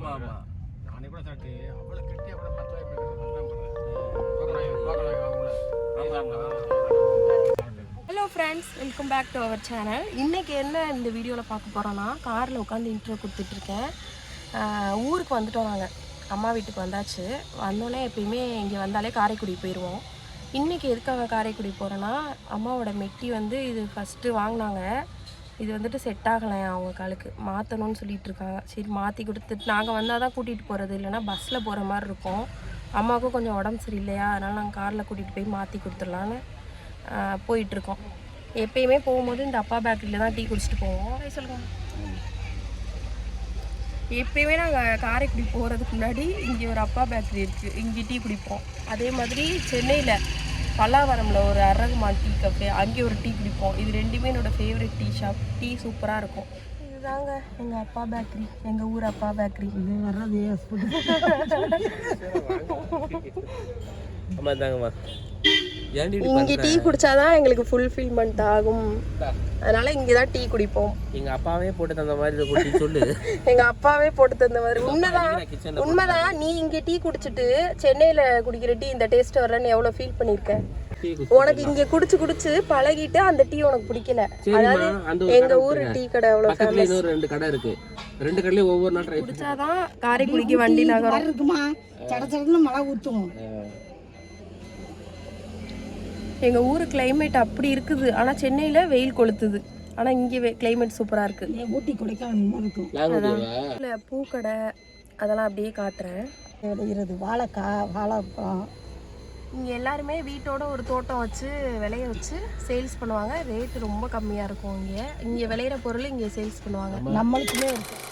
ஆமாம் ஆமாம். நானே கூட சாப்பிட்டு அவ்வளோ கெட்டியாக கூட 10 ரூபாய் hello friends, welcome back to our channel. இன்றைக்கி என்ன இந்த வீடியோவில் பார்க்க போகிறோன்னா, காரில் உட்காந்து இன்ட்ரோ கொடுத்துட்ருக்கேன். ஊருக்கு வந்துட்டோம். நாங்கள் அம்மா வீட்டுக்கு வந்தாச்சு. வந்தோடனே எப்பயுமே இங்கே வந்தாலே காரைக்குடி போயிடுவோம். இன்றைக்கி எதுக்காக காரைக்குடி போகிறோன்னா, அம்மாவோட மெட்டி வந்து இது ஃபஸ்ட்டு வாங்கினாங்க. இது வந்துட்டு செட் ஆகலை, அவங்க காலுக்கு மாற்றணும்னு சொல்லிகிட்டு இருக்காங்க. சரி மாற்றி கொடுத்துட்டு நாங்கள் வந்தால் தான் கூட்டிகிட்டு போகிறது, இல்லைனா பஸ்ஸில் போகிற மாதிரி இருக்கும். அம்மாவுக்கும் கொஞ்சம் உடம்பு சரியில்லையா, அதனால் நாங்கள் காரில் கூட்டிகிட்டு போய் மாற்றி கொடுத்துடலான்னு போயிட்டுருக்கோம். எப்பயுமே போகும்போது இந்த அப்பா பேக்கரியில் தான் டீ குடிச்சிட்டு போவோம். சொல்லுங்கள். எப்பயுமே நாங்கள் காரைக்குடி போகிறதுக்கு முன்னாடி இங்கே ஒரு அப்பா பேக்கரி இருக்குது, இங்கே டீ குடிப்போம். அதே மாதிரி சென்னையில் பல்லாவரமில் ஒரு அரகுமான் டீ கஃபே, அங்கே ஒரு டீ குடிப்போம். இது ரெண்டுமே என்னோடய ஃபேவரட் டீ ஷாப். டீ சூப்பராக இருக்கும். இதுதாங்க எங்கள் அப்பா பேக்கரி, எங்கள் ஊர் அப்பா பேக்கரி. இது வர்றது ஆமாம் தாங்கம்மா. இங்கே டீ குடிச்சாதான் எங்களுக்கு ஃபுல்ஃபில்மெண்ட் ஆகும். அதனால இங்கே தான் டீ குடிப்போம். எங்கள் அப்பாவே போட்டு தந்த மாதிரி சொல்லு. எங்கள் அப்பாவே போட்டு தந்த மாதிரி. உண்மைதான். நீ இங்கே டீ குடிச்சிட்டு சென்னையில் குடிக்கிற டீ இந்த டேஸ்ட் வரலன்னு எவ்வளோ ஃபீல் பண்ணியிருக்க. உனக்கு இங்கே குடிச்சு பழகிட்டு அந்த டீ உனக்கு பிடிக்கல. அதாவது எங்க ஊர் டீ கடை அவ்வளோ ஃபேமஸ். 2 கடை இருக்கு. 2 கடையில ஒவ்வொரு நாள் ட்ரை குடிச்சாதான் காரைக்குடிக்கு வண்டி நகரம் இருக்குமா. சடச்சடன்னு மழை ஊற்றும். எங்கள் ஊர் கிளைமேட் அப்படி இருக்குது. ஆனால் சென்னையில் வெயில் கொளுத்துது. ஆனால் இங்கே கிளைமேட் சூப்பராக இருக்குது. ஊட்டி கொடைக்கானல் இருக்கும். இல்லை பூக்கடை அதெல்லாம் அப்படியே காட்டுறேன். விளையிறது வாழைக்காய், வாழைப்பழம். இங்கே எல்லாருமே வீட்டோட ஒரு தோட்டம் வச்சு விளைய வச்சு சேல்ஸ் பண்ணுவாங்க. ரேட்டு ரொம்ப கம்மியாக இருக்கும். இங்கே விளையிற பொருள் இங்கே சேல்ஸ் பண்ணுவாங்க. நம்மளுக்குமே இருக்கும்.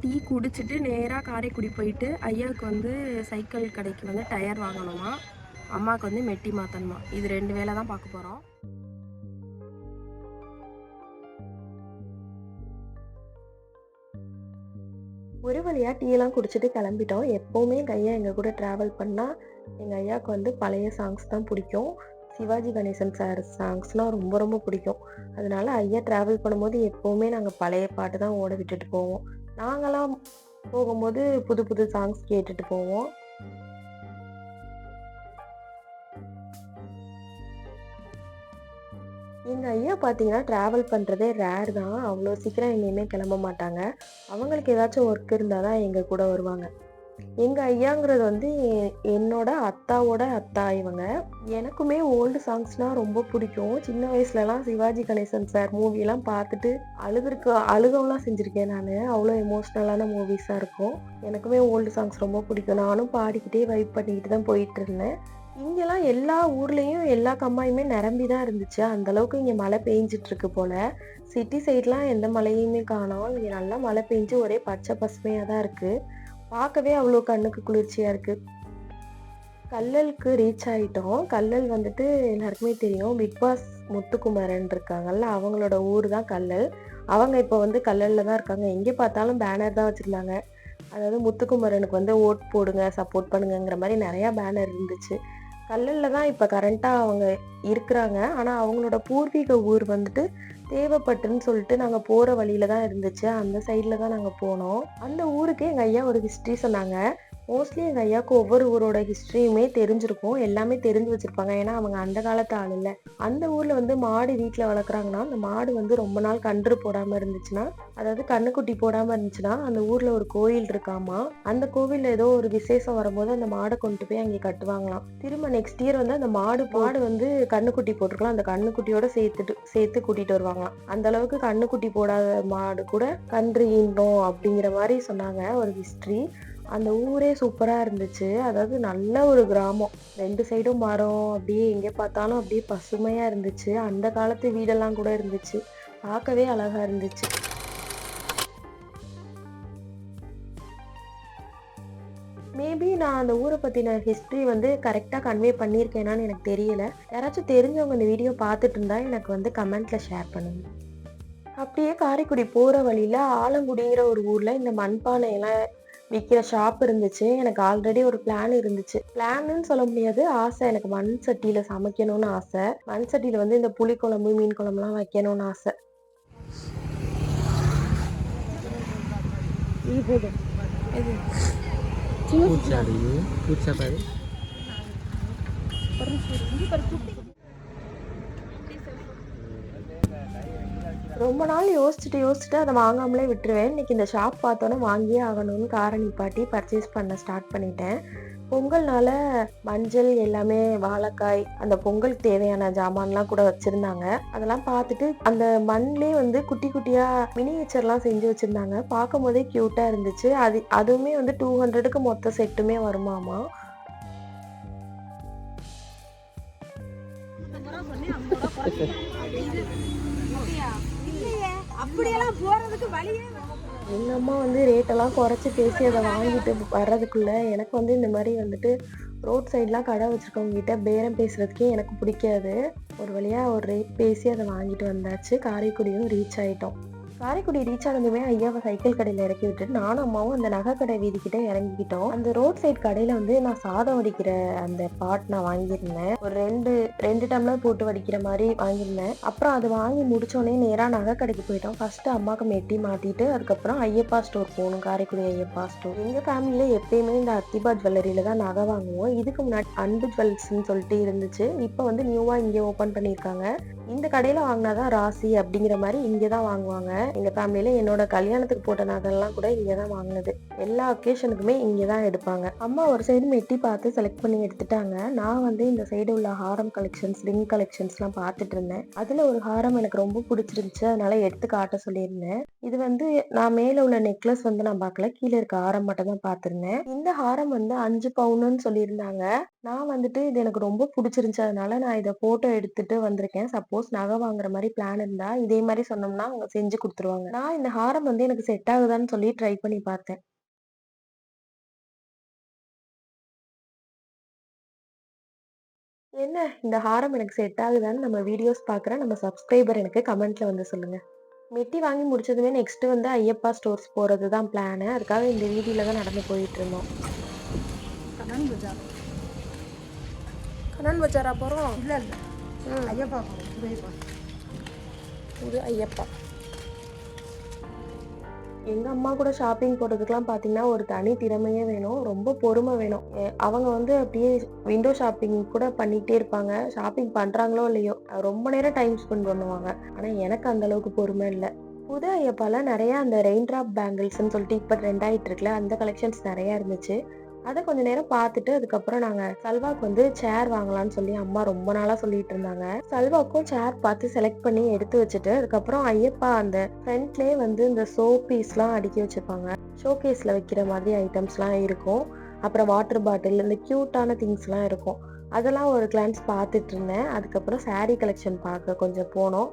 டீ குடிச்சிட்டு நேராக காரைக்குடி போயிட்டு ஐயாவுக்கு வந்து சைக்கிள் கடைக்கு வந்து டயர் வாங்கணுமா, அம்மாவுக்கு வந்து மெட்டி மாற்றணுமா. இது 2 வேலை தான் பார்க்க போகிறோம். ஒரு வழியாக டீயெல்லாம் குடிச்சிட்டு கிளம்பிட்டோம். எப்போவுமே எங்கள் ஐயா எங்கள் கூட ட்ராவல் பண்ணால் எங்கள் ஐயாவுக்கு வந்து பழைய சாங்ஸ் தான் பிடிக்கும். சிவாஜி கணேசன் சார் சாங்ஸ்லாம் ரொம்ப ரொம்ப பிடிக்கும். அதனால ஐயா ட்ராவல் பண்ணும்போது எப்போவுமே நாங்கள் பழைய பாட்டு தான் ஓட விட்டுட்டு போவோம். நாங்களாம் போகும்போது புது புது சாங்ஸ் கேட்டுட்டு போவோம். எங்கள் ஐயா பார்த்தீங்கன்னா ட்ராவல் பண்ணுறதே ரேர் தான். அவ்வளோ சீக்கிரம் எங்கேயுமே கிளம்ப மாட்டாங்க. அவங்களுக்கு ஏதாச்சும் ஒர்க் இருந்தால் தான் எங்கள் கூட வருவாங்க. எங்கள் ஐயாங்கிறது வந்து என்னோட அத்தாவோட அத்தா இவங்க. எனக்குமே ஓல்டு சாங்ஸ்னால் ரொம்ப பிடிக்கும். சின்ன வயசுலலாம் சிவாஜி கணேசன் சார் மூவிலாம் பார்த்துட்டு அழுகவும் செஞ்சுருக்கேன் நான். அவ்வளோ எமோஷ்னலான மூவிஸாக இருக்கும். எனக்குமே ஓல்டு சாங்ஸ் ரொம்ப பிடிக்கும். நானும் பாடிக்கிட்டே வைப் பண்ணிக்கிட்டு தான் போயிட்டு இருந்தேன். இங்கெல்லாம் எல்லா ஊர்லேயும் எல்லா கம்மாயுமே நிரம்பி தான் இருந்துச்சு. அந்தளவுக்கு இங்கே மழை பெஞ்சிட்ருக்கு போல். சிட்டி சைட்லாம் எந்த மழையுமே காணோம். இங்கே நல்லா மழை பெஞ்சு ஒரே பச்சை பசுமையாக தான் இருக்குது. பார்க்கவே அவ்வளோ கண்ணுக்கு குளிர்ச்சியாக இருக்குது. கல்லலுக்கு ரீச் ஆகிட்டோம். கல்லல் வந்துட்டு எல்லாருக்குமே தெரியும், பிக் பாஸ் முத்துக்குமரன் இருக்காங்கல்ல, அவங்களோட ஊர் தான் கல்லல். அவங்க இப்போ வந்து கல்லலில் தான் இருக்காங்க. எங்கே பார்த்தாலும் பேனர் தான் வச்சுருந்தாங்க. அதாவது முத்துக்குமரனுக்கு வந்து ஓட் போடுங்க, சப்போர்ட் பண்ணுங்கிற மாதிரி நிறையா பேனர் இருந்துச்சு. கல்லலில் தான் இப்போ கரண்ட்டாக அவங்க இருக்கிறாங்க. ஆனால் அவங்களோட பூர்வீக ஊர் வந்துட்டு தேவைப்பட்டுன்னு சொல்லிட்டு நாங்கள் போகிற வழியில தான் இருந்துச்சு. அந்த சைடில் தான் நாங்கள் போனோம். அந்த ஊருக்கு எங்கள் ஐயா ஒரு ஹிஸ்ட்ரி சொன்னாங்க. மோஸ்ட்லி எங்கள் ஐயாவுக்கு ஒவ்வொரு ஊரோட ஹிஸ்ட்ரியுமே தெரிஞ்சிருக்கும், எல்லாமே தெரிஞ்சு வச்சுருப்பாங்க. ஏன்னா அவங்க அந்த காலத்து ஆள் இல்லை. அந்த ஊரில் வந்து மாடு வீட்டில் வளர்க்குறாங்கன்னா அந்த மாடு வந்து ரொம்ப நாள் கன்று போடாமல் இருந்துச்சுன்னா, அதாவது கண்ணுக்குட்டி போடாமல் இருந்துச்சுன்னா, அந்த ஊரில் ஒரு கோயில் இருக்காமா. அந்த கோவிலில் ஏதோ ஒரு விசேஷம் வரும்போது அந்த மாடை கொண்டு போய் அங்கே கட்டுவாங்களாம். திரும்ப நெக்ஸ்ட் இயர் வந்து அந்த மாடு வந்து கண்ணுக்குட்டி போட்டிருக்கலாம். அந்த கண்ணுக்குட்டியோட சேர்த்து கூட்டிகிட்டு வருவாங்களாம். அந்த அளவுக்கு கண்ணுக்குட்டி போடாத மாடு கூட கன்று ஈன்றோம் அப்படிங்கிற மாதிரி சொன்னாங்க ஒரு ஹிஸ்ட்ரி. அந்த ஊரே சூப்பராக இருந்துச்சு. அதாவது நல்ல ஒரு கிராமம். 2 சைடும் மரம், அப்படியே எங்கே பார்த்தாலும் அப்படியே பசுமையாக இருந்துச்சு. அந்த காலத்து வீடெல்லாம் கூட இருந்துச்சு. பார்க்கவே அழகாக இருந்துச்சு. மேபி நான் அந்த ஊரை பற்றின ஹிஸ்ட்ரி வந்து கரெக்டாக கன்வே பண்ணியிருக்கேனான்னு எனக்கு தெரியல. யாராச்சும் தெரிஞ்சவங்க இந்த வீடியோ பார்த்துட்டு இருந்தால் எனக்கு வந்து கமெண்ட்டில் ஷேர் பண்ணுங்கள். அப்படியே காரைக்குடி போகிற வழியில் ஆலங்குடிங்கிற ஒரு ஊரில் இந்த மண்பானையெல்லாம் விற்கிற ஷாப் இருந்துச்சு. எனக்கு ஆல்ரெடி ஒரு பிளான் இருந்துச்சு. பிளான்னு சொல்ல முடியாது, ஆசை. எனக்கு மண் சட்டியில சமைக்கணும்னு ஆசை. மண் சட்டியில வந்து இந்த புளிக்குழம்பு, மீன் குழம்புலாம் வைக்கணும்னு ஆசை. இது போதும். இது பூச்சாடி பூச்சா பாரு. ரொம்ப நாள் யோசிச்சுட்டு அதை வாங்காமலே விட்டுருவேன். இன்னைக்கு இந்த ஷாப் பார்த்தோன்னே வாங்கியே ஆகணும்னு காரை நிப்பாட்டி பர்ச்சேஸ் பண்ண ஸ்டார்ட் பண்ணிட்டேன். பொங்கல்னால மஞ்சள் எல்லாமே, வாழைக்காய், அந்த பொங்கலுக்கு தேவையான ஜாமான்லாம் கூட வச்சிருந்தாங்க. அதெல்லாம் பார்த்துட்டு அந்த மண்லேயே வந்து குட்டி குட்டியா மினியேச்சர்லாம் செஞ்சு வச்சிருந்தாங்க. பார்க்கும் போதே கியூட்டா இருந்துச்சு. அதுவுமே வந்து 200க்கு மொத்த செட்டுமே வருமாமா. எங்க அம்மா வந்து ரேட்டெல்லாம் குறைச்சி பேசி அதை வாங்கிட்டு வர்றதுக்குள்ள எனக்கு வந்து இந்த மாதிரி வந்துட்டு ரோட் சைட்லாம் கடை வச்சிருக்கவங்க கிட்ட பேரம் பேசுறதுக்கே எனக்கு பிடிக்காது. ஒரு வழியா ஒரு ரேட் பேசி அதை வாங்கிட்டு வந்தாச்சு. காரைக்குடியும் ரீச் ஆயிட்டோம். காரைக்குடி ரீச் ஆனதுமே ஐயாவை சைக்கிள் கடையில் இறக்கி விட்டுட்டு நானும் அம்மாவும் அந்த நகை கடை வீதிக்கிட்ட இறங்கிக்கிட்டோம். அந்த ரோட் சைட் கடையில் வந்து நான் சாதம் வடிக்கிற அந்த பாட் நான் வாங்கியிருந்தேன். ஒரு ரெண்டு டம்ளர் போட்டு வடிக்கிற மாதிரி வாங்கியிருந்தேன். அப்புறம் அது வாங்கி முடிச்சோடனே நேராக நகை கடைக்கு போயிட்டோம். ஃபர்ஸ்ட் அம்மாவுக்கு மெட்டி மாற்றிட்டு அதுக்கப்புறம் ஐயப்பா ஸ்டோர் போகணும். காரைக்குடி ஐயப்பா ஸ்டோர். எங்கள் ஃபேமிலியில் எப்பயுமே இந்த அத்திபா ஜுவல்லரியில தான் நகை வாங்குவோம். இதுக்கு முன்னாடி அன்பு ஜுவல்ஸ்ன்னு சொல்லிட்டு இருந்துச்சு. இப்போ வந்து நியூவாக இங்கே ஓப்பன் பண்ணியிருக்காங்க. இந்த கடையில் வாங்கினாதான் ராசி அப்படிங்கிற மாதிரி இங்கே தான் வாங்குவாங்க. எங்கள் ஃபேமிலியில் என்னோட கல்யாணத்துக்கு போட்ட நகைலாம் கூட இங்கே தான் வாங்கினது. எல்லா ஒகேஷனுக்குமே இங்கே தான் எடுப்பாங்க. அம்மா ஒரு சைடு மெட்டி பார்த்து செலக்ட் பண்ணி எடுத்துட்டாங்க. நான் வந்து இந்த சைடு உள்ள ஹாரம் கலெக்ஷன்ஸ், ரிங் கலெக்ஷன்ஸ்லாம் பார்த்துட்டு இருந்தேன். அதில் ஒரு ஹாரம் எனக்கு ரொம்ப பிடிச்சிருந்துச்சு. அதனால எடுத்து காட்ட சொல்லியிருந்தேன். இது வந்து நான் மேலே உள்ள நெக்லஸ் வந்து நான் பார்க்கல, கீழே இருக்க ஹாரம் மட்டும் தான் பார்த்துருந்தேன். இந்த ஹாரம் வந்து 5 பவுனுன்னு சொல்லியிருந்தாங்க. நான் வந்துட்டு இது எனக்கு ரொம்ப பிடிச்சிருந்துச்சு. அதனால நான் இதை ஃபோட்டோ எடுத்துட்டு வந்திருக்கேன். சப்போஸ் நகை வாங்குற மாதிரி பிளான் இருந்தா இதே மாதிரி சொன்னோம்னா அவங்க செஞ்சு கொடுத்துருவாங்க. நான் இந்த ஹாரம் வந்து எனக்கு செட் ஆகுதான்னு சொல்லி ட்ரை பண்ணி பார்த்தேன். என்ன இந்த ஹாரம் எனக்கு செட் ஆகுதான்னு நம்ம வீடியோஸ் பார்க்குற நம்ம சப்ஸ்கிரைபர் எனக்கு கமெண்ட்ல வந்து சொல்லுங்க. மெட்டி வாங்கி முடிச்சதுமே நெக்ஸ்ட் வந்து ஐயப்பா ஸ்டோர்ஸ் போறது தான் பிளானு. அதுக்காக இந்த வீதியில தான் நடந்து போயிட்டு இருந்தோம். கண்ணன் பஜார். கண்ணன் பஜாரா போறோம்? இல்லை ஐயப்பா போகிறோம். புது ஐயப்பா. எங்கள் அம்மா கூட ஷாப்பிங் போகிறதுக்கெலாம் பார்த்தீங்கன்னா ஒரு தனி திறமையே வேணும், ரொம்ப பொறுமை வேணும். அவங்க வந்து அப்படியே விண்டோ ஷாப்பிங் கூட பண்ணிகிட்டே இருப்பாங்க. ஷாப்பிங் பண்ணுறாங்களோ இல்லையோ ரொம்ப நேரம் டைம் ஸ்பெண்ட் பண்ணுவாங்க. ஆனால் எனக்கு அந்த அளவுக்கு பொறுமை இல்லை. புது ஐயப்பால நிறையா அந்த ரெயின் ட்ராப் பேங்கிள்ஸ்ன்னு சொல்லிட்டு இப்போ ட்ரெண்ட் ஆகிட்டு இருக்குல்ல, அந்த கலெக்ஷன்ஸ் நிறையா இருந்துச்சு. அதை கொஞ்ச நேரம் பார்த்துட்டு அதுக்கப்புறம் நாங்கள் சல்வாக்கு வந்து சேர் வாங்கலாம்னு சொல்லி அம்மா ரொம்ப நாளாக சொல்லிட்டு இருந்தாங்க. சல்வாக்கும் சேர் பார்த்து செலக்ட் பண்ணி எடுத்து வச்சுட்டு அதுக்கப்புறம் ஐயப்பா அந்த ஃப்ரண்ட்லேயே வந்து இந்த ஷோ பீஸ்லாம் அடுக்கி வச்சுருப்பாங்க. ஷோகேஸில் வைக்கிற மாதிரி ஐட்டம்ஸ்லாம் இருக்கும். அப்புறம் வாட்டர் பாட்டில், இந்த க்யூட்டான திங்ஸ்லாம் இருக்கும். அதெல்லாம் ஒரு கிளான்ஸ் பார்த்துட்டு இருந்தேன். அதுக்கப்புறம் சாரீ கலெக்ஷன் பார்க்க கொஞ்சம் போனோம்.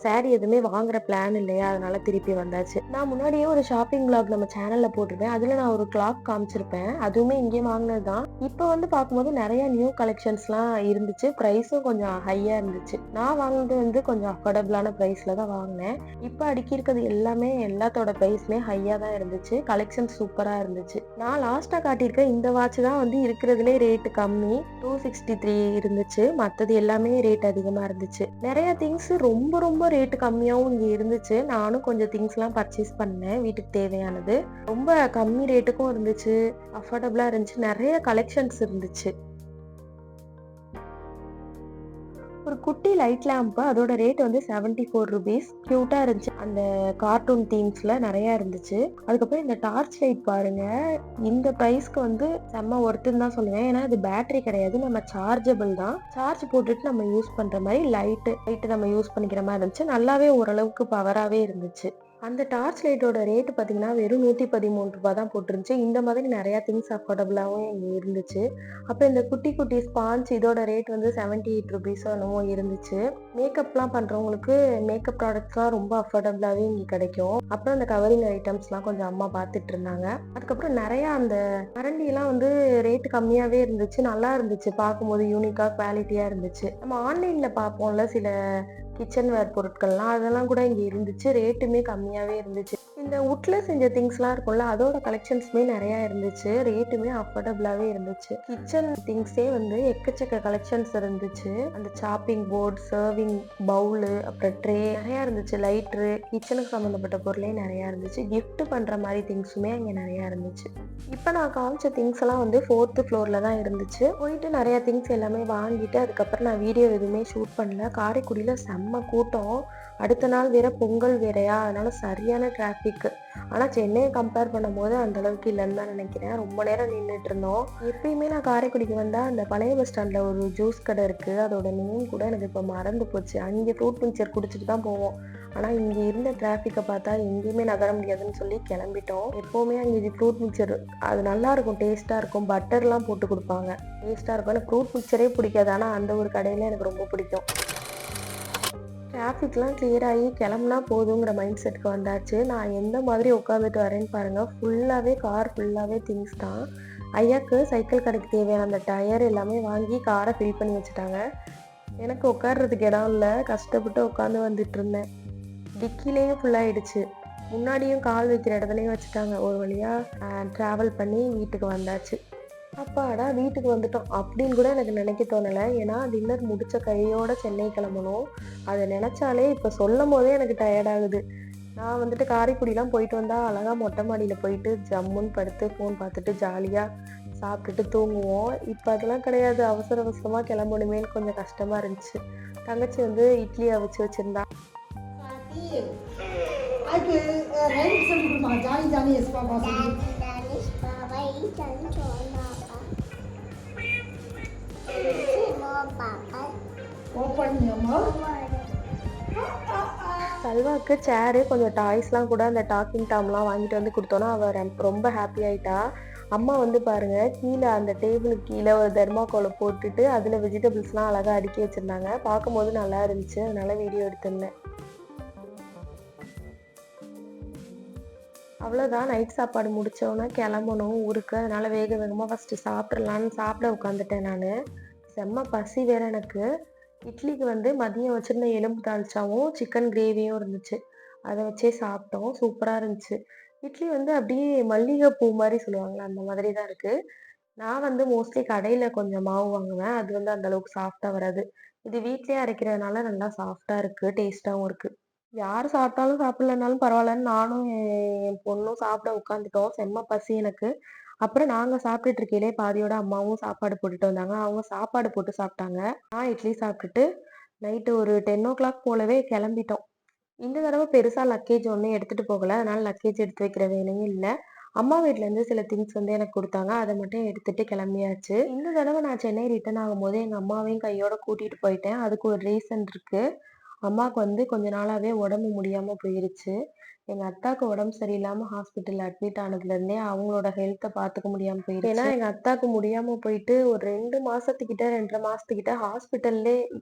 சாரீ எதுவுமே வாங்குற பிளான் இல்லையா, அதனால திருப்பி வந்தாச்சு. நான் முன்னாடியே ஒரு ஷாப்பிங் vlog நம்ம சேனல்ல போட்டிருப்பேன். அதில் நான் ஒரு கிளாக் காமிச்சிருப்பேன். அதுவுமே இங்கே வாங்கினது தான். இப்போ வந்து பார்க்கும்போது நிறைய நியூ கலெக்ஷன்ஸ்லாம் இருந்துச்சு. ப்ரைஸும் கொஞ்சம் ஹையாக இருந்துச்சு. நான் வாங்கினது வந்து கொஞ்சம் அஃபோர்டபுளான ப்ரைஸில் தான் வாங்கினேன். இப்போ அடுக்கியிருக்கிறது எல்லாமே எல்லாத்தோட ப்ரைஸுமே ஹையாக தான் இருந்துச்சு. கலெக்ஷன் சூப்பராக இருந்துச்சு. நான் லாஸ்ட்டாக காட்டியிருக்க இந்த வாட்ச் தான் வந்து இருக்கிறதுலே ரேட்டு கம்மி, 263 இருந்துச்சு. மற்றது எல்லாமே ரேட் அதிகமாக இருந்துச்சு. நிறைய திங்ஸ் ரொம்ப ரொம்ப ரேட்டு கம்மியாகவும் இங்கே இருந்துச்சு. நானும் கொஞ்சம் திங்ஸ்லாம் பர்ச்சேஸ் பண்ணேன் வீட்டுக்கு தேவையானது. ரொம்ப கம்மி ரேட்டுக்கும் இருந்துச்சு, அஃபோர்டபுளாக இருந்துச்சு. நிறைய கலெக்ஷன்ஸ் இருந்துச்சு. ஒரு குட்டி லைட் லேம்ப்பு, அதோட ரேட் வந்து 74 ருபீஸ். க்யூட்டாக இருந்துச்சு. அந்த கார்ட்டூன் தீம்ஸில் நிறையா இருந்துச்சு. அதுக்கப்புறம் இந்த டார்ச் லைட் பாருங்க, இந்த ப்ரைஸ்க்கு வந்து செம்ம ஒர்த்துன்னு தான் சொல்லுவேன். ஏன்னா இது பேட்டரி கிடையாது, நம்ம சார்ஜபிள் தான். சார்ஜ் போட்டுட்டு நம்ம யூஸ் பண்ணுற மாதிரி லைட்டு நம்ம யூஸ் பண்ணிக்கிற மாதிரி இருந்துச்சு. நல்லாவே ஓரளவுக்கு பவராகவே இருந்துச்சு. அந்த டார்ச் லைட்டோட ரேட்டு பார்த்தீங்கன்னா வெறும் 113 ரூபா தான் போட்டுருந்துச்சு. இந்த மாதிரி நிறையா திங்ஸ் அஃபோர்டபுளாகவும் இங்கே இருந்துச்சு. அப்புறம் இந்த குட்டி குட்டி ஸ்பான்ச், இதோட ரேட் வந்து 78 ருபீஸோ என்னமோ இருந்துச்சு. மேக்கப்லாம் பண்ணுறவங்களுக்கு மேக்கப் ப்ராடக்ட்ஸ்லாம் ரொம்ப அஃபோர்டபுளாகவே இங்கே கிடைக்கும். அப்புறம் அந்த கவரிங் ஐட்டம்ஸ்லாம் கொஞ்சம் அம்மா பார்த்துட்டு இருந்தாங்க. அதுக்கப்புறம் நிறையா அந்த கரண்டிலாம் வந்து ரேட்டு கம்மியாகவே இருந்துச்சு. நல்லா இருந்துச்சு, பார்க்கும்போது யூனிக்காக குவாலிட்டியாக இருந்துச்சு. நம்ம ஆன்லைனில் பார்ப்போம்ல சில கிச்சன் வேர் பொருட்கள்லாம், அதெல்லாம் கூட இங்கே இருந்துச்சு. ரேட்டுமே கம்மியாகவே இருந்துச்சு. இந்த வுட்ல செஞ்ச திங்ஸ்லாம் இருக்கும்ல, அதோட கலெக்ஷன்ஸுமே நெறையா இருந்துச்சு. ரேட்டுமே அஃபோர்டபுளாவே இருந்துச்சு. கிச்சன் திங்ஸே வந்து எக்கச்சக்க கலெக்ஷன்ஸ் இருந்துச்சு. அந்த சாப்பிங் போர்ட், சர்விங் பவுலு, அப்புறம் ட்ரே நெறையா இருந்துச்சு. லைட்ரு, கிச்சனுக்கு சம்மந்தப்பட்ட பொருளே நெறையா இருந்துச்சு. கிஃப்ட் பண்ற மாரி திங்ஸுமே அங்கே நெறையா இருந்துச்சு. இப்ப நான் காமிச்ச திங்ஸ் எல்லாம் வந்து 4த் ஃப்ளோர்ல தான் இருந்துச்சு. போயிட்டு நெறைய திங்ஸ் எல்லாமே வாங்கிட்டு, அதுக்கப்புறம் நான் வீடியோ எதுவுமே ஷூட் பண்ணல. காரைக்குடியில செம்ம கூட்டம். அடுத்த நாள் வேற பொங்கல் வேறயா, அதனால சரியான டிராஃபிக். ஆனா சென்னையை கம்பேர் பண்ணும்போது அந்த அளவுக்கு இல்லைன்னு தான் நினைக்கிறேன். ரொம்ப நேரம் நின்றுட்டு இருந்தோம். எப்பயுமே நான் காரைக்குடிக்கு வந்தா அந்த பழைய பஸ் ஸ்டாண்ட்ல ஒரு ஜூஸ் கடை இருக்கு. அதோட நேம் கூட எனக்கு இப்போ மறந்து போச்சு. அங்கே ஃப்ரூட் மிக்சர் குடிச்சிட்டு தான் போவோம். ஆனா இங்க இருந்த டிராஃபிக்கை பார்த்தா எங்கேயுமே நகர முடியாதுன்னு சொல்லி கிளம்பிட்டோம். எப்பவுமே அங்கே இது ஃப்ரூட் மிக்சர் அது நல்லா இருக்கும், டேஸ்டா இருக்கும். பட்டர்லாம் போட்டு கொடுப்பாங்க, டேஸ்டா இருக்கும். எனக்கு ஃப்ரூட் மிக்சரே பிடிக்காது, ஆனா அந்த ஒரு கடையில எனக்கு ரொம்ப பிடிக்கும். டிராஃபிக்லாம் கிளியர் ஆகி கிளம்புனா போதுங்கிற மைண்ட் செட்டுக்கு வந்தாச்சு. நான் எந்த மாதிரி உட்காந்துட்டு வரேன்னு பாருங்கள். ஃபுல்லாகவே கார் ஃபுல்லாகவே திங்ஸ் தான். ஐயாக்கு சைக்கிள் கடைக்கு தேவையான அந்த டயர் எல்லாமே வாங்கி காரை ஃபில் பண்ணி வச்சுட்டாங்க. எனக்கு உட்கார்றதுக்கு இடம் இல்லை, கஷ்டப்பட்டு உட்காந்து வந்துட்டு இருந்தேன். டிக்கிலேயும் ஃபுல்லாகிடுச்சு. முன்னாடியும் கால் வைக்கிற இடத்துலையும் வச்சுட்டாங்க. ஒரு வழியாக ட்ராவல் பண்ணி வீட்டுக்கு வந்தாச்சு. அப்பாடா வீட்டுக்கு வந்துட்டோம் அப்படின்னு கூட எனக்கு நினைக்க தோணலை. ஏன்னா டின்னர் முடிச்ச கையோட சென்னை கிளம்பணும். அதை நினைச்சாலே இப்போ சொல்லும் போதே எனக்கு டயர்டாகுது. நான் வந்துட்டு காரைக்குடிலாம் போயிட்டு வந்தால் அழகாக மொட்டை மாடியில் போயிட்டு ஜம்முன்னு படுத்து ஃபோன் பார்த்துட்டு ஜாலியாக சாப்பிட்டுட்டு தூங்குவோம். இப்போ அதெல்லாம் கிடையாது. அவசர அவசரமாக கிளம்பணுமேன்னு கொஞ்சம் கஷ்டமாக இருந்துச்சு. தங்கச்சி வந்து இட்லி அவிச்சு வச்சுருந்தா. அதுக்கு ரைட் சொல்லி கொடுமா, ஜாலி ஜாலி எஸ் பாப்பா சொல்லி. ஓப்பன் அம்மா. சல்வாக்கு சேரு கொஞ்சம் டாய்ஸ்லாம் கூட அந்த டாக்கிங் டாம்லாம் வாங்கிட்டு வந்து கொடுத்தோன்னா அவள் ரொம்ப ஹாப்பி ஆயிட்டா. அம்மா வந்து பாருங்க கீழே அந்த டேபிளுக்கு கீழே ஒரு தெர்மாக்கோலை போட்டுட்டு அதில் வெஜிடபிள்ஸ்லாம் அழகாக அடுக்கி வச்சுருந்தாங்க. பார்க்கும்போது நல்லா இருந்துச்சு, அதனால வீடியோ எடுத்திருந்தேன். அவ்வளோதான், நைட் சாப்பாடு முடித்தோன்னே கிளம்பணும் ஊருக்கு. அதனால் வேக வேகமாக ஃபஸ்ட்டு சாப்பிட்றலான்னு சாப்பிட உட்காந்துட்டேன் நான். செம்ம பசி வேறு எனக்கு. இட்லிக்கு வந்து மதியம் வச்சுருந்த எலும்பு தாளிச்சாவும் சிக்கன் கிரேவியும் இருந்துச்சு. அதை வச்சே சாப்பிட்டோம். சூப்பராக இருந்துச்சு. இட்லி வந்து அப்படியே மல்லிகைப்பூ மாதிரி சொல்லுவாங்களே அந்த மாதிரி தான் இருக்குது. நான் வந்து மோஸ்ட்லி கடையில் கொஞ்சம் மாவு வாங்குவேன். அது வந்து அந்தளவுக்கு சாஃப்டாக வராது. இது வீட்லேயே அரைக்கிறதுனால நல்லா சாஃப்டாக இருக்குது, டேஸ்ட்டாகவும் இருக்குது. யார் சாப்பிட்டாலும் சாப்பிடலனாலும் பரவாயில்லன்னு நானும் என் பொண்ணும் சாப்பிட உட்காந்துட்டோம். செம்ம பசி எனக்கு. அப்புறம் நாங்கள் சாப்பிட்டுட்டு இருக்கையிலே பாதியோட அம்மாவும் சாப்பாடு போட்டுட்டு வந்தாங்க. அவங்க சாப்பாடு போட்டு சாப்பிட்டாங்க. நான் இட்லி சாப்பிட்டுட்டு நைட்டு ஒரு 10 o'clock போலவே கிளம்பிட்டோம். இந்த தடவை பெருசாக லக்கேஜ் ஒன்றும் எடுத்துகிட்டு போகலை. அதனால லக்கேஜ் எடுத்து வைக்கிற வேலையும் இல்லை. அம்மா வீட்டிலேருந்து சில திங்ஸ் வந்து எனக்கு கொடுத்தாங்க. அதை மட்டும் எடுத்துகிட்டு கிளம்பியாச்சு. இந்த தடவை நான் சென்னை ரிட்டர்ன் ஆகும்போது எங்கள் அம்மாவையும் கையோட கூட்டிகிட்டு போயிட்டேன். அதுக்கு ஒரு ரீசன் இருக்குது. அம்மாவுக்கு வந்து கொஞ்ச நாளாவே உடம்பு முடியாம போயிருச்சு. எங்க அத்தாக்கு உடம்பு சரியில்லாம ஹாஸ்பிட்டல்ல அட்மிட் ஆனதுலேருந்தே அவங்களோட ஹெல்த்தை பார்த்துக்க முடியாம போயிருச்சு. ஏன்னா எங்க அத்தாக்கு முடியாம போயிட்டு ஒரு 2 மாசத்துக்கிட்ட 2.5 மாசத்துக்கிட்ட ஹாஸ்பிட்டல்லே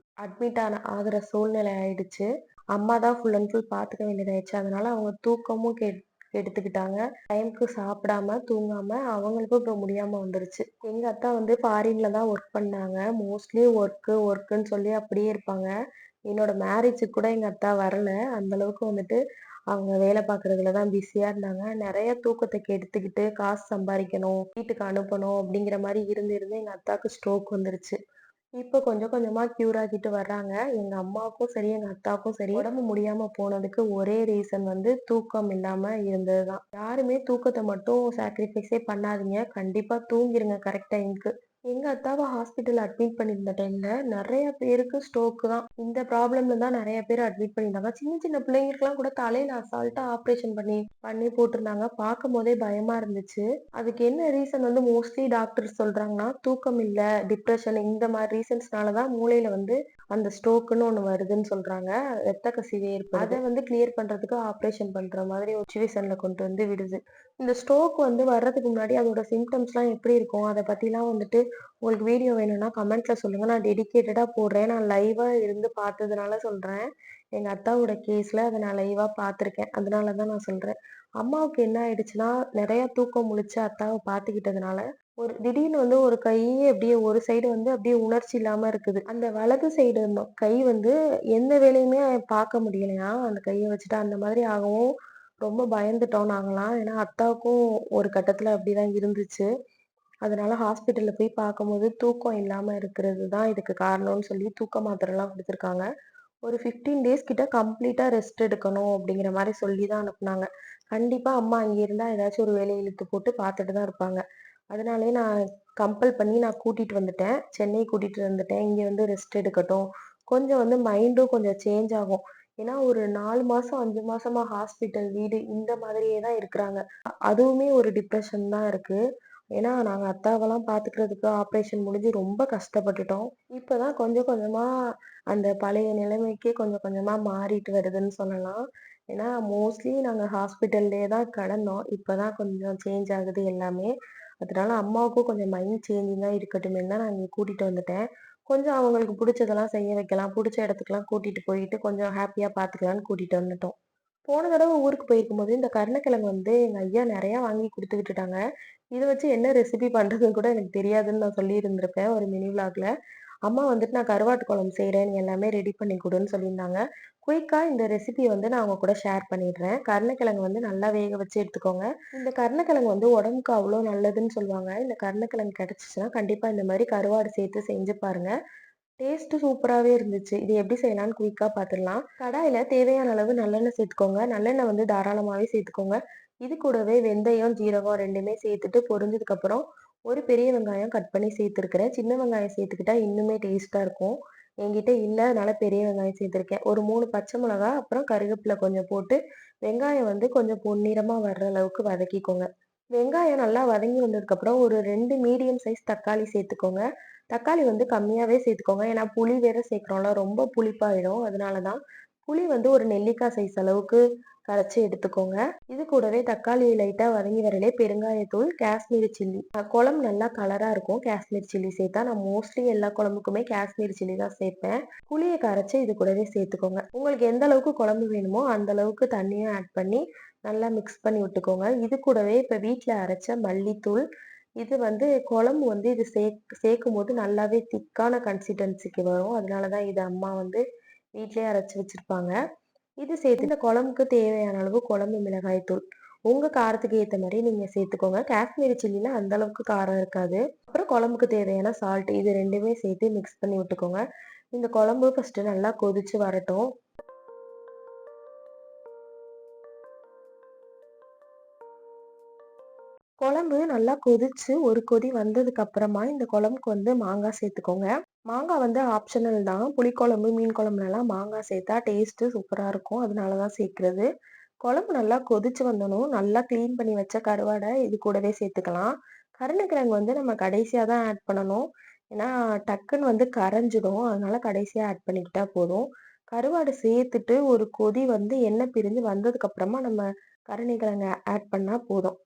அட்மிட் ஆகுற சூழ்நிலை ஆயிடுச்சு. அம்மா தான் ஃபுல் அண்ட் ஃபுல் பார்த்துக்க வேண்டியதாயிடுச்சு. அதனால அவங்க தூக்கமும் எடுத்துக்கிட்டாங்க. டைமுக்கு சாப்பிடாம தூங்காம அவங்களுக்கும் இப்போ முடியாம வந்துருச்சு. எங்க அத்தா வந்து ஃபாரின்ல தான் ஒர்க் பண்ணாங்க. மோஸ்ட்லி ஒர்க்குன்னு சொல்லி அப்படியே இருப்பாங்க. என்னோட மேரேஜுக்கு கூட எங்க அத்தா வரல. அந்த அளவுக்கு வந்துட்டு அவங்க வேலை பார்க்குறதுல தான் பிஸியா இருந்தாங்க. நெறைய தூக்கத்த கெடுத்துக்கிட்டு காசு சம்பாரிக்கணும், வீட்டுக்கு அனுப்பணும் அப்படிங்கிற மாரி இருந்து இருந்து எங்க அத்தாவுக்கு ஸ்ட்ரோக் வந்துருச்சு. இப்போ கொஞ்சம் கொஞ்சமா க்யூர் ஆகிட்டு வர்றாங்க. எங்க அம்மாவுக்கும் சரி, எங்க அத்தாவுக்கும் சரி உடம்பு முடியாம போனதுக்கு ஒரே ரீசன் வந்து தூக்கம் இல்லாம இருந்தது தான். யாருமே தூக்கத்த மட்டும் சாக்ரிஃபைஸே பண்ணாதீங்க. கண்டிப்பா தூங்கிருங்க கரெக்ட் டைம்க்கு. எங்க அத்தாவ ஹாஸ்பிட்டல் அட்மிட் பண்ணியிருந்த டைம்ல நெறைய பேருக்கு ஸ்ட்ரோக் தான். இந்த ப்ராப்ளம்ல தான் நெறைய பேர் அட்மிட் பண்ணியிருந்தாங்க. சின்ன சின்ன பிள்ளைங்களுக்குலாம் கூட தலையில அசால்ட்டா ஆப்ரேஷன் பண்ணி பண்ணி போட்டிருந்தாங்க. பார்க்கும்போதே பயமா இருந்துச்சு. அதுக்கு என்ன ரீசன் வந்து மோஸ்ட்லி டாக்டர்ஸ் சொல்றாங்கன்னா, தூக்கம் இல்ல, டிப்ரஷன் இந்த மாரி ரீசன்ஸ்னால தான் மூளையில வந்து அந்த ஸ்ட்ரோக்குன்னு ஒண்ணு வருதுன்னு சொல்றாங்க. ரத்த கசிவு ஏற்படுது. அத வந்து கிளியர் பண்றதுக்கு ஆப்ரேஷன் பண்ற மாதிரி ஒரு சிச்சுவேஷன்ல கொண்டு வந்து விடுது. இந்த ஸ்ட்ரோக் வந்து வர்றதுக்கு முன்னாடி அதோட சிம்டம்ஸ்லாம் எப்படி இருக்கும்? அத பத்திலாம் வந்துட்டு உங்களுக்கு வீடியோ வேணும்னா கமெண்ட்ல சொல்லுங்க. நான் டெடிகேட்டடா போடுறேன். நான் லைவா இருந்து பார்த்ததுனால சொல்றேன். எங்க அத்தாவோட கேஸ்ல அத நான் லைவா பார்த்துருக்கேன். அதனால தான் நான் சொல்றேன். அம்மாவுக்கு என்ன ஆயிடுச்சுன்னா, நெறைய தூக்கம் முழிச்சு அத்தாவ பார்த்துக்கிட்டதுனால, ஒரு திடீர்னு வந்து ஒரு கையே அப்படியே ஒரு சைடு வந்து அப்படியே உணர்ச்சி இல்லாம இருக்குது. அந்த வலது சைடு கை வந்து எந்த வேலையுமே பார்க்க முடியலையாம். அந்த கைய வச்சுட்டு அந்த மாதிரி ஆகவும் ரொம்ப பயந்துட்டோம் நாங்கலாம். ஏன்னா அத்தாவுக்கும் ஒரு கட்டத்துல அப்படிதான் இருந்துச்சு. அதனால ஹாஸ்பிட்டல்ல போய் பார்க்கும்போது, தூக்கம் இல்லாம இருக்கிறது தான் இதுக்கு காரணம்னு சொல்லி தூக்க மாத்திரைலாம் குடுத்துருக்காங்க. ஒரு 15 டேஸ் கிட்ட கம்ப்ளீட்டா ரெஸ்ட் எடுக்கணும் அப்படிங்கிற மாரி சொல்லி தான் அனுப்புனாங்க. கண்டிப்பா அம்மா அங்க இருந்தா ஏதாச்சும் ஒரு வேலைய இழுத்து போட்டு பார்த்துட்டு தான் இருப்பாங்க. அதனாலயே நான் கம்பல் பண்ணி நான் கூட்டிட்டு வந்துட்டேன். சென்னை கூட்டிட்டு வந்துட்டேன். இங்க வந்து ரெஸ்ட் எடுக்கட்டும். கொஞ்சம் வந்து மைண்டும் கொஞ்சம் சேஞ்ச் ஆகும். ஏன்னா ஒரு 4 மாசம், 5 மாசமா ஹாஸ்பிட்டல், வீடு இந்த மாதிரியே தான் இருக்கிறாங்க. அதுவுமே ஒரு டிப்ரஷன் தான் இருக்கு. ஏன்னா நாங்க அத்தாவெல்லாம் பார்த்துக்கிறதுக்கு ஆப்ரேஷன் முடிஞ்சு ரொம்ப கஷ்டப்பட்டுட்டோம். இப்பதான் கொஞ்சம் கொஞ்சமா அந்த பழைய நிலைமைக்கே கொஞ்சம் கொஞ்சமா மாறிட்டு வருதுன்னு சொல்லலாம். ஏன்னா மோஸ்ட்லி நாங்க ஹாஸ்பிட்டல்லயே தான் கடந்தோம். இப்பதான் கொஞ்சம் சேஞ்ச் ஆகுது எல்லாமே. அதனால அம்மாவுக்கும் கொஞ்சம் மைண்ட் சேஞ்சிங்கா இருக்கட்டுமேன்னு தான் நான் இங்க கூட்டிட்டு வந்துட்டேன். கொஞ்சம் அவங்களுக்கு புடிச்சதெல்லாம் செய்ய வைக்கலாம். புடிச்ச இடத்துக்குலாம் கூட்டிட்டு போயிட்டு கொஞ்சம் ஹேப்பியா பார்த்துக்கலான்னு கூட்டிட்டு வந்துட்டோம். போன தடவ ஊருக்கு போயிருக்கும்போது, இந்த கருணக்கிழங்கு வந்து எங்க ஐயா நெறையா வாங்கி குடுத்து விட்டுட்டாங்க. இத வச்சு என்ன ரெசிபி பண்றதுன்னு கூட எனக்கு தெரியாதுன்னு நான் சொல்லியிருந்திருப்பேன் ஒரு மினி விளாக்ல. அம்மா வந்துட்டு நான் கருவாட்டு குழம்பு செய்றேன். நீ எல்லாமே ரெடி பண்ணி குடுன்னு சொல்லியிருந்தாங்க. குயிக்கா இந்த ரெசிபிய வந்து நான் உங்க கூட ஷேர் பண்ணிடுறேன். கருணக்கிழங்கு வந்து நல்லா வேக வச்சு எடுத்துக்கோங்க. இந்த கருணக்கிழங்கு வந்து உடம்புக்கு அவ்ளோ நல்லதுன்னு சொல்லுவாங்க. இந்த கருணக்கிழங்கு கிடைச்சுச்சுன்னா, கண்டிப்பா இந்த மாரி கருவாடு சேர்த்து செஞ்சு பாருங்க. டேஸ்ட்டு சூப்பராவே இருந்துச்சு. இது எப்படி செய்யலாம்னு குயிக்கா பார்த்துடலாம். கடாயில தேவையான அளவு நல்லெண்ணெய் சேர்த்துக்கோங்க. நல்லெண்ணெய் வந்து தாராளமாவே சேர்த்துக்கோங்க. இது கூடவே வெந்தயம், ஜீரகம் 2மே சேர்த்துட்டு பொரிஞ்சதுக்கப்புறம், ஒரு பெரிய வெங்காயம் கட் பண்ணி சேர்த்துருக்கிறேன். சின்ன வெங்காயம் சேர்த்துக்கிட்டா இன்னுமே டேஸ்ட்டா இருக்கும். என்கிட்ட இல்ல, அதனால பெரிய வெங்காயம் சேர்த்துருக்கேன். ஒரு 3 பச்சை மிளகா, அப்புறம் கருவேப்பிலை கொஞ்சம் போட்டு, வெங்காயம் வந்து கொஞ்சம் பொன்னிறமா வர்ற அளவுக்கு வதக்கிக்கோங்க. வெங்காயம் நல்லா வதங்கி வந்ததுக்கப்புறம், ஒரு 2 மீடியம் சைஸ் தக்காளி சேர்த்துக்கோங்க. தக்காளி வந்து கம்மியாவே சேர்த்துக்கோங்க. ஏன்னா புளி வேற சேர்க்கிறோம்ல, ரொம்ப புளிப்பாயிடும். அதனால தான். புளி வந்து ஒரு நெல்லிக்காய் சைஸ் அளவுக்கு கரைச்சு எடுத்துக்கோங்க. இது கூடவே தக்காளி லைட்டா வதங்கி வரலே பெருங்காயத்தூள், காஷ்மீரி சில்லி. குழம்பு நல்லா கலரா இருக்கும். காஷ்மீர் சில்லி சேர்த்தா. நான் மோஸ்ட்லி எல்லா குழம்புக்குமே காஷ்மீர் சில்லி தான் சேர்ப்பேன். புளிய கரைச்சு இது கூடவே சேர்த்துக்கோங்க. உங்களுக்கு எந்த அளவுக்கு குழம்பு வேணுமோ அந்த அளவுக்கு தண்ணியும் ஆட் பண்ணி நல்லா மிக்ஸ் பண்ணி விட்டுக்கோங்க. இது கூடவே இப்ப வீட்ல அரைச்ச மல்லித்தூள், இது வந்து குழம்பு வந்து இது சேர்க்கும்போது நல்லாவே திக்கான கன்சிஸ்டன்சிக்கு வரும். அதனால தான் இது அம்மா வந்து வீட்லயே அரைச்சு வச்சிருப்பாங்க. இது சேர்த்து இந்த குழம்புக்கு தேவையான அளவு குழம்பு மிளகாய் தூள். உங்க காரத்துக்கு ஏத்த மாரி நீங்க சேர்த்துக்கோங்க. காஷ்மீரி சில்லில அந்த அளவுக்கு காரம் இருக்காது. அப்புறம் குழம்புக்கு தேவையான சால்ட் இது 2மே சேர்த்து மிக்ஸ் பண்ணி விட்டுக்கோங்க. இந்த குழம்பு ஃபர்ஸ்ட்டு நல்லா கொதிச்சு வரட்டும். குழம்பு நல்லா கொதிச்சு ஒரு கொதி வந்ததுக்கு அப்புறமா இந்த குழம்புக்கு வந்து மாங்காய் சேர்த்துக்கோங்க. மாங்காய் வந்து ஆப்ஷனல் தான். புளிக்குழம்பு, மீன் குழம்புலலாம் மாங்காய் சேர்த்தா டேஸ்ட்டு சூப்பரா இருக்கும். அதனால தான் சேர்க்கிறது. குழம்பு நல்லா கொதிச்சு வந்ததும் நல்லா கிளீன் பண்ணி வச்ச கருவாடை இது கூடவே சேர்த்துக்கலாம். கருணைக்கிழங்கு வந்து நம்ம கடைசியா தான் ஆட் பண்ணணும். ஏன்னா டக்குன்னு வந்து கரைஞ்சிடும். அதனால கடைசியா ஆட் பண்ணிக்கிட்டா போதும். கருவாடு சேர்த்துட்டு ஒரு கொதி வந்து எண்ணெய் பிரிஞ்சு வந்ததுக்கு அப்புறமா நம்ம கருணைக்கிழங்க ஆட் பண்ணா போதும்.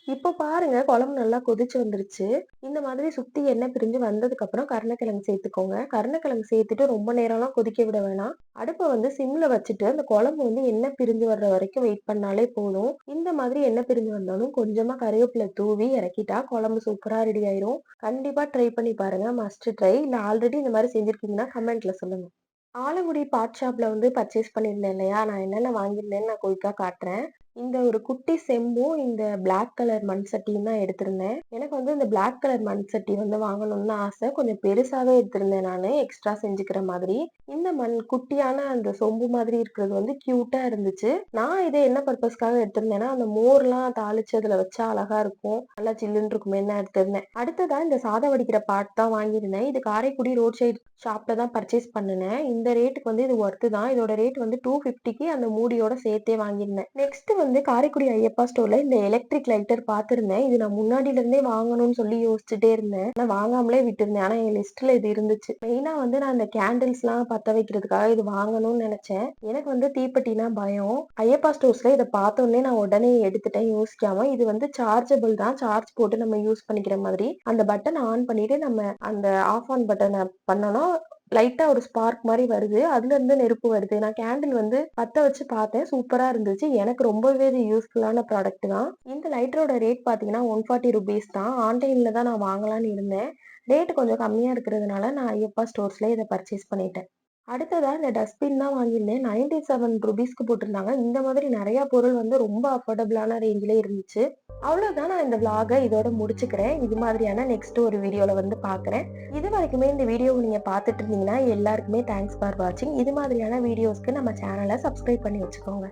இப்போ பாருங்க குழம்பு நல்லா கொதிச்சு வந்துருச்சு. இந்த மாதிரி சுத்தி எண்ணெய் பிரிஞ்சு வந்ததுக்கப்புறம் கருணைக்கிழங்கு சேர்த்துக்கோங்க. கருணைக்கிழங்கு சேர்த்துட்டு ரொம்ப நேரம்லாம் கொதிக்க விட வேணாம். அடுப்ப வந்து சிம்ல வச்சுட்டு அந்த குழம்பு வந்து எண்ணெய் பிரிஞ்சு வர்ற வரைக்கும் வெயிட் பண்ணாலே போதும். இந்த மாதிரி எண்ணெய் பிரிஞ்சு வந்தாலும் கொஞ்சமா கருவேப்பிலை தூவி இறக்கிட்டா குழம்பு சூப்பரா ரெடி ஆயிரும். கண்டிப்பா ட்ரை பண்ணி பாருங்க. Must try. இல்ல ஆல்ரெடி இந்த மாதிரி செஞ்சிருக்கீங்கன்னா கமெண்ட்ல சொல்லுங்க. ஆலங்குடி பாட் ஷாப்ல வந்து பர்ச்சேஸ் பண்ணியிருந்தேன் இல்லையா? நான் என்னென்ன வாங்கியிருந்தேன்னு நான் குயிக்கா காட்டுறேன். இந்த ஒரு குட்டி செம்பும், இந்த பிளாக் கலர் மண் சட்டியும் தான் எடுத்திருந்தேன். எனக்கு வந்து இந்த பிளாக் கலர் மண் சட்டி வந்து வாங்கணும்னு தான் ஆசை. கொஞ்சம் பெருசாவே எடுத்திருந்தேன் நானு. எக்ஸ்ட்ரா செஞ்சுக்கிற மாதிரி. இந்த குட்டியான அந்த சொம்பு மாதிரி இருக்கிறது வந்து கியூட்டா இருந்துச்சு. நான் இதை என்ன பர்பஸ்க்காக எடுத்திருந்தேன்னா, அந்த மோர்லாம் தாளிச்சு அதுல வச்சா அழகா இருக்கும். நல்லா சில்லுன்னு இருக்குமேன்னு தான் எடுத்திருந்தேன். அடுத்ததா இந்த சாதம் வடிக்கிற பாட் தான் வாங்கியிருந்தேன். இது காரைக்குடி ரோட் சைடு ஷாப்ல தான் பர்ச்சேஸ் பண்ணுனேன். இந்த ரேட்டுக்கு வந்து இது ஒர்த்து தான். இதோட ரேட் வந்து 250க்கு அந்த மூடியோட சேர்த்தே வாங்கியிருந்தேன். நெக்ஸ்ட் வந்து காரைக்குடி ஐயப்பா ஸ்டோர்ல இந்த எலக்ட்ரிக் லைட்டர் பார்த்திருந்தேன். இது நான் முன்னாடில இருந்தே வாங்கணும்னு சொல்லி யோசிச்சுட்டே இருந்தேன். ஆனா வாங்காமலே விட்டிருந்தேன். ஆனா என் லிஸ்ட்ல இது இருந்துச்சு. மெயினா வந்து நான் இந்த கேண்டில்ஸ்லாம் பத்த வைக்கிறதுக்காக இது வாங்கணும்னு நினைச்சேன். எனக்கு வந்து தீப்பெட்டினா பயம். ஐயப்பா ஸ்டோர்ஸ்ல இதை பார்த்த உடனே நான் உடனே எடுத்துட்டேன் யோசிக்காம. இது வந்து சார்ஜபிள் தான். சார்ஜ் போட்டு நம்ம யூஸ் பண்ணிக்கிற மாதிரி. அந்த பட்டன் ஆன் பண்ணிட்டு நம்ம அந்த ஆஃப் ஆன் பட்டனை பண்ணோம்னா லைட்டா ஒரு ஸ்பார்க் மாதிரி வருது. அதுல இருந்து நெருப்பு வருது. நான் கேண்டில் வந்து பத்த வச்சு பார்த்தேன். சூப்பரா இருந்துச்சு. எனக்கு ரொம்பவே இது யூஸ்ஃபுல்லான ப்ராடக்ட் தான். இந்த லைட்டரோட ரேட் பார்த்தீங்கன்னா 140 ருபீஸ் தான். ஆன்லைன்ல தான் நான் வாங்கலாம்னு இருந்தேன். ரேட் கொஞ்சம் கம்மியா இருக்கிறதுனால நான் ஐயப்பா ஸ்டோர்ஸ்ல இதை பர்ச்சேஸ் பண்ணிட்டேன். அடுத்ததா இந்த டஸ்ட்பின் தான் வாங்கியிருந்தேன். 97 ரூபீஸ்க்கு போட்டிருந்தாங்க. இந்த மாதிரி நெறைய பொருள் வந்து ரொம்ப அஃபோர்டபுளான ரேஞ்சிலே இருந்துச்சு. அவ்வளோதான், நான் இந்த விளாக இதோட முடிச்சுக்கிறேன். இது மாதிரியான நெக்ஸ்ட் ஒரு வீடியோல வந்து பார்க்குறேன். இது வரைக்குமே இந்த வீடியோவை நீங்க பார்த்துட்டு இருந்தீங்கன்னா எல்லாருக்குமே தேங்க்ஸ் ஃபார் வாட்சிங். இது மாதிரியான வீடியோஸ்க்கு நம்ம சேனலை சப்ஸ்கிரைப் பண்ணி வச்சுக்கோங்க.